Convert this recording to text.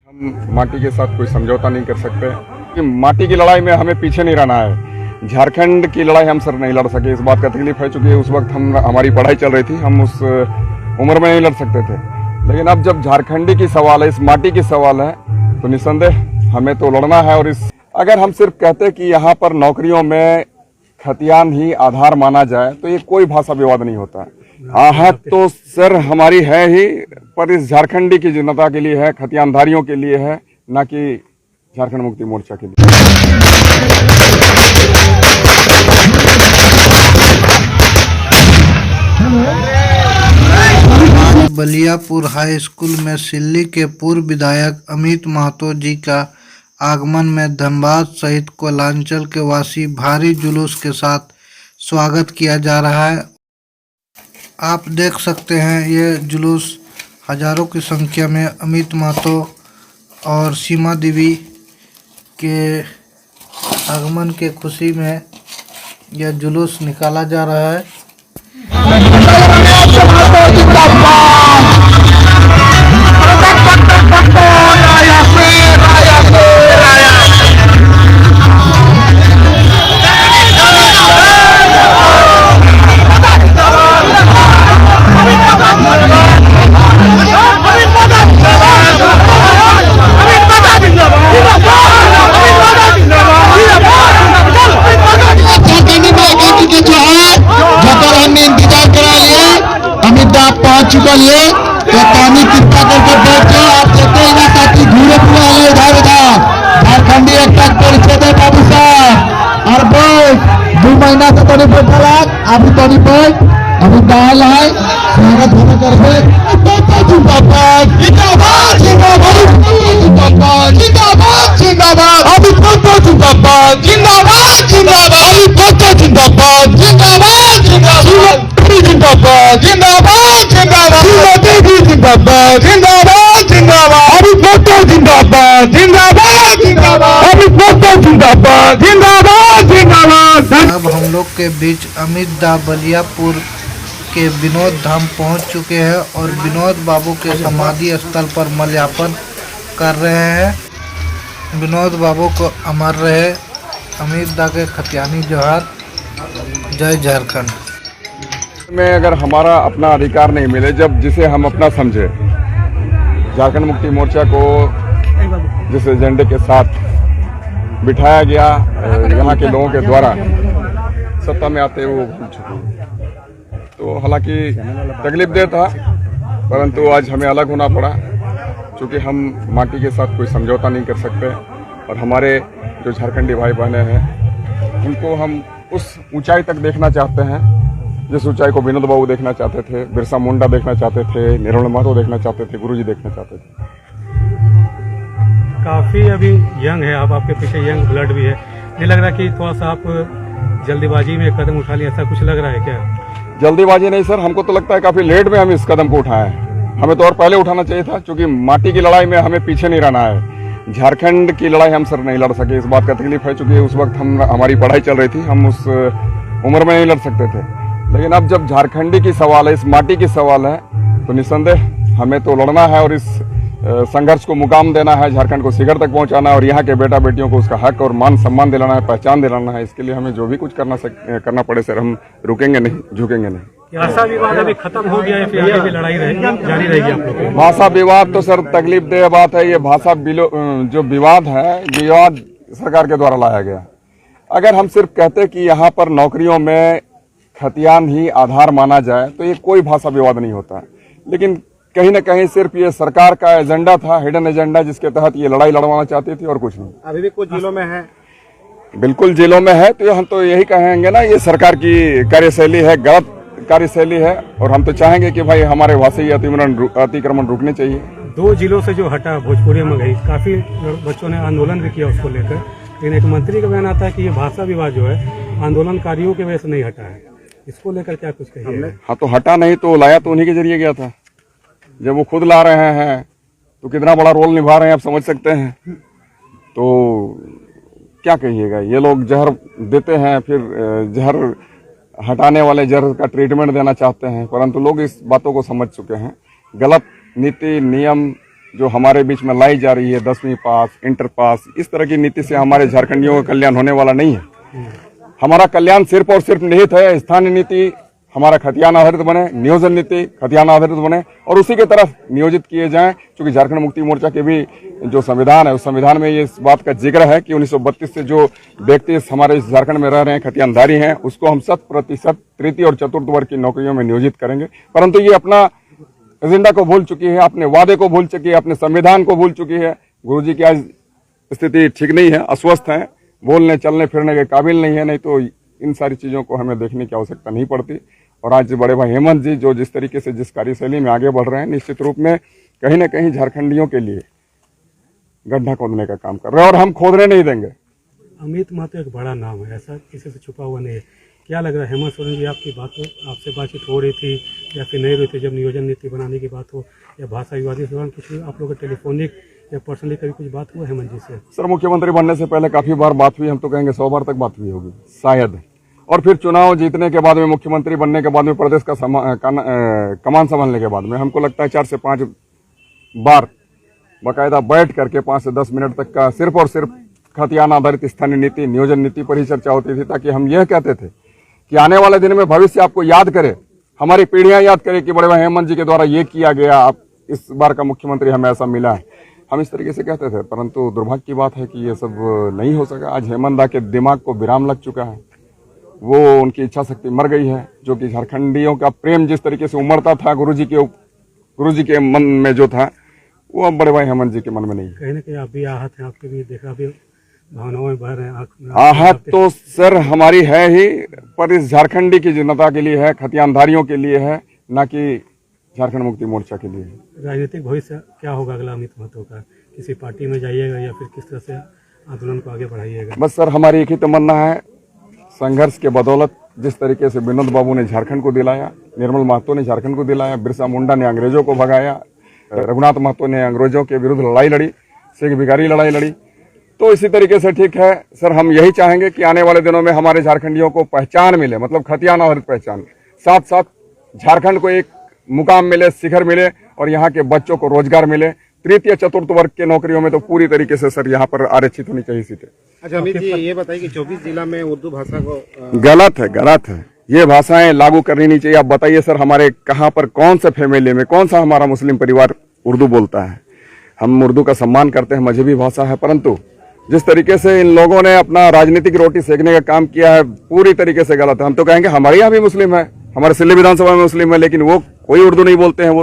हम माटी के साथ कोई समझौता नहीं कर सकते कि माटी की लड़ाई में हमें पीछे नहीं रहना है। झारखंड की लड़ाई हम सर नहीं लड़ सके, इस बात का तकलीफ है, चूंकि उस वक्त हमारी पढ़ाई चल रही थी, हम उस उम्र में नहीं लड़ सकते थे। लेकिन अब जब झारखंडी की सवाल है, इस माटी की सवाल है, तो निसंदेह हमें तो लड़ना है। और अगर हम सिर्फ कहते कि यहाँ पर नौकरियों में खतियान ही आधार माना जाए तो ये कोई भाषा विवाद नहीं होता। आहत तो सर हमारी है ही, पर इस झारखंडी की जनता के लिए है, खतियानधारियों के लिए है, ना कि झारखंड मुक्ति मोर्चा के लिए। बलियापुर हाई स्कूल में सिल्ली के पूर्व विधायक अमित महतो जी का आगमन में धनबाद सहित कोलांचल के वासी भारी जुलूस के साथ स्वागत किया जा रहा है। आप देख सकते हैं ये जुलूस हजारों की संख्या में अमित महतो और सीमा देवी के आगमन के खुशी में यह जुलूस निकाला जा रहा है। चुकल है तो पानी कृपा करके बैठ जाओ। आप देखते हैं ना साथी घूरे पूरा है इधर उधर झारखंडी एक तक परिचय दे बाबू साहब और बैठ 2 महीना से तो नहीं बैठा लाग अभी तो नहीं बैठ अभी डाल है स्वागत होने करके जिंदाबाद जिंदाबाद जिंदाबाद जिंदाबाद जिंदाबाद अभी तो जिंदाबाद जिंदाबाद जिंदाबाद अभी तो जिंदाबाद जिंदाबाद जिंदाबाद जिंदाबाद जिंदाबाद जिंदाबाद जिंदाबाद जिंदाबाद जिंदाबाद अभी फोटो जिंदाबाद जिंदाबाद जिंदाबाद अभी फोटो जिंदाबाद जिंदाबाद जिंदाबाद। अब हम लोग के बीच अमित दा बलियापुर के विनोद धाम पहुंच चुके हैं और विनोद बाबू के समाधि स्थल पर माल्यार्पण कर रहे हैं। विनोद बाबू को अमर रहे अमित दा के खतियानी जोहार। जय झारखंड। में अगर हमारा अपना अधिकार नहीं मिले, जब जिसे हम अपना समझे, झारखंड मुक्ति मोर्चा को जिस एजेंडे के साथ बिठाया गया यहाँ के लोगों के द्वारा सत्ता में आते वो भूल चुके। तो हालांकि तकलीफदेह था, परंतु आज हमें अलग होना पड़ा, क्योंकि हम माटी के साथ कोई समझौता नहीं कर सकते। और हमारे जो झारखंडी भाई बहने हैं उनको हम उस ऊंचाई तक देखना चाहते हैं जिस ऊंचाई को विनोद बाबू देखना चाहते थे, बिरसा मुंडा देखना चाहते थे, निर्मल महतो देखना चाहते थे, गुरुजी देखना चाहते थे। काफ़ी अभी यंग है आप, आपके पीछे यंग ब्लड भी है, नहीं लग रहा कि थोड़ा सा आप जल्दीबाजी में कदम उठा लिया, ऐसा कुछ लग रहा है क्या? जल्दीबाजी नहीं सर, हमको तो लगता है काफी लेट में हम इस कदम को उठाए हैं। हमें तो और पहले उठाना चाहिए था, क्योंकि माटी की लड़ाई में हमें पीछे नहीं रहना है। झारखंड की लड़ाई हम सर नहीं लड़ सके, इस बात का तकलीफ है, चूंकि उस वक्त हमारी पढ़ाई चल रही थी, हम उस उम्र में नहीं लड़ सकते थे। लेकिन अब जब झारखंडी की सवाल है, इस माटी की सवाल है, तो निसंदेह हमें तो लड़ना है और इस संघर्ष को मुकाम देना है, झारखंड को शिखर तक पहुंचाना है और यहाँ के बेटा बेटियों को उसका हक और मान सम्मान दिलाना है, पहचान दिलाना है। इसके लिए हमें जो भी कुछ करना पड़े सर, हम रुकेंगे नहीं, झुकेंगे नहीं। भाषा विवाद अभी खत्म हो गया है, फिर आगे भी लड़ाई जारी रहेगी आप लोग? भाषा विवाद तो सर तकलीफदेह बात है। ये भाषा जो विवाद है, विवाद सरकार के द्वारा लाया गया। अगर हम सिर्फ कहते कि यहाँ पर नौकरियों में खतियान ही आधार माना जाए तो ये कोई भाषा विवाद नहीं होता। लेकिन कहीं ना कहीं सिर्फ ये सरकार का एजेंडा था, हिडन एजेंडा, जिसके तहत ये लड़ाई लड़वाना चाहती थी और कुछ नहीं। अभी भी कुछ जिलों में है, बिल्कुल जिलों में है, तो हम तो यही कहेंगे ना, ये सरकार की कार्यशैली है, गलत कार्यशैली है। और हम तो चाहेंगे कि भाई हमारे भाषाई अतिक्रमण रुकने चाहिए। 2 जिलों से जो हटा भोजपुरी में गई, काफी बच्चों ने आंदोलन भी किया उसको लेकर, लेकिन एक मंत्री का बयान आता है कि ये भाषा विवाद जो है आंदोलनकारियों की वजह से नहीं हटा है। इसको लेकर क्या कुछ कहिए? हाँ, तो हटा नहीं तो लाया तो उन्हीं के जरिए गया था। जब वो खुद ला रहे हैं तो कितना बड़ा रोल निभा रहे हैं आप समझ सकते हैं। तो क्या कहिएगा, ये लोग जहर देते हैं, फिर जहर हटाने वाले जहर का ट्रीटमेंट देना चाहते हैं, परंतु लोग इस बातों को समझ चुके हैं। गलत नीति नियम जो हमारे बीच में लाई जा रही है 10वीं पास, इंटर पास, इस तरह की नीति से हमारे झारखंडियों का कल्याण होने वाला नहीं है। हमारा कल्याण सिर्फ और सिर्फ निहित है स्थानीय नीति हमारा खतियान आधारित बने, नियोजन नीति खतियान आधारित बने और उसी के तरफ नियोजित किए जाएं। क्योंकि झारखंड मुक्ति मोर्चा के भी जो संविधान है उस संविधान में ये इस बात का जिक्र है कि 1932 से जो व्यक्ति हमारे झारखंड में रह रहे हैं खतियानधारी हैं उसको हम 100% तृतीय और चतुर्थ वर्ग की नौकरियों में नियोजित करेंगे। परंतु ये अपना एजेंडा को भूल चुकी है, अपने वादे को भूल चुकी है, अपने संविधान को भूल चुकी है। गुरुजी की आज स्थिति ठीक नहीं है, अस्वस्थ है, बोलने चलने फिरने के काबिल नहीं है। नहीं तो इन सारी चीजों को हमें देखने की आवश्यकता नहीं पड़ती। और आज बड़े भाई हेमंत जी जो जिस तरीके से जिस कार्यशैली में आगे बढ़ रहे हैं, निश्चित रूप में कहीं ना कहीं झारखंडियों के लिए गड्ढा खोदने का काम कर रहे हैं और हम खोदने नहीं देंगे। अमित महतो एक बड़ा नाम है, ऐसा किसी से छुपा हुआ नहीं है। क्या लग रहा है हेमंत सोरेन जी आपकी आपसे बातचीत हो रही थी या फिर नहीं रही थी जब नियोजन नीति बनाने की बात हो या भाषा विवाद के दौरान कुछ आप लोगों का टेलीफोनिक या पर्सनली कभी कुछ बात हुआ हेमंत जी से? सर मुख्यमंत्री बनने से पहले काफी बार बात हुई, हम तो कहेंगे 100 बार तक बात हुई होगी शायद। और फिर चुनाव जीतने के बाद में, मुख्यमंत्री बनने के बाद में, प्रदेश का कमान संभालने के बाद में हमको लगता है 4 से 5 बार बाकायदा बैठ करके 5 से 10 मिनट तक का सिर्फ और सिर्फ खतियान आधारित स्थानीय नीति नियोजन नीति पर ही चर्चा होती थी, ताकि हम यह कहते थे कि आने वाले दिन में भविष्य आपको याद करे, हमारी पीढ़ियां याद करे कि बड़े भाई हेमंत जी के द्वारा ये किया गया, आप इस बार का मुख्यमंत्री हमें ऐसा मिला है। हम इस तरीके से कहते थे, परंतु दुर्भाग्य की बात है कि ये सब नहीं हो सका। आज हेमंत दा के दिमाग को विराम लग चुका है, वो उनकी इच्छा शक्ति मर गई है। जो कि झारखंडियों का प्रेम जिस तरीके से उमड़ता था गुरुजी के मन में जो था, वो अब बड़े भाई हेमंत जी के मन में नहीं है। कहीं ना कहीं आप भी आहत हैं, आपके भी देखा भी भावनाओं में बह रहे हैं। आहत तो सर हमारी है ही, पर इस झारखंडी की जनता के लिए है, खतियानधारियों के लिए है, ना कि झारखंड मुक्ति मोर्चा के लिए है। राजनीतिक भविष्य क्या होगा अगला अमित महतो का? किसी पार्टी में जाइएगा या फिर किस तरह से आंदोलन को आगे बढ़ाइएगा? बस सर हमारी एक ही तमन्ना है, संघर्ष के बदौलत जिस तरीके से विनोद बाबू ने झारखंड को दिलाया, निर्मल महतो ने झारखंड को दिलाया, बिरसा मुंडा ने अंग्रेजों को भगाया, रघुनाथ महतो ने अंग्रेजों के विरुद्ध लड़ाई लड़ी, सिख भिखारी लड़ाई लड़ी, तो इसी तरीके से ठीक है सर। हम यही चाहेंगे कि आने वाले दिनों में हमारे झारखंडियों को पहचान मिले, मतलब खतियान आधारित पहचान, साथ साथ झारखंड को एक मुकाम मिले, शिखर मिले और यहाँ के बच्चों को रोजगार मिले। तृतीय चतुर्थ वर्ग के नौकरियों में तो पूरी तरीके से सर यहाँ पर आरक्षित होनी चाहिए सीटें। अच्छा अमित जी ये बताइए कि 24 जिला में उर्दू भाषा को गलत है। ये भाषाएं लागू करनी नहीं चाहिए। आप बताइए सर हमारे कहाँ पर कौन सा फैमिली में कौन सा हमारा मुस्लिम परिवार उर्दू बोलता है? हम उर्दू का सम्मान करते हैं, मजहबी भाषा है, परंतु जिस तरीके से इन लोगों ने अपना राजनीतिक रोटी सेकने का काम किया है पूरी तरीके से गलत है। हम तो कहेंगे हमारे यहाँ भी मुस्लिम है, हमारे सिल्ली विधानसभा में मुस्लिम है, लेकिन वो कोई उर्दू नहीं बोलते हैं। वो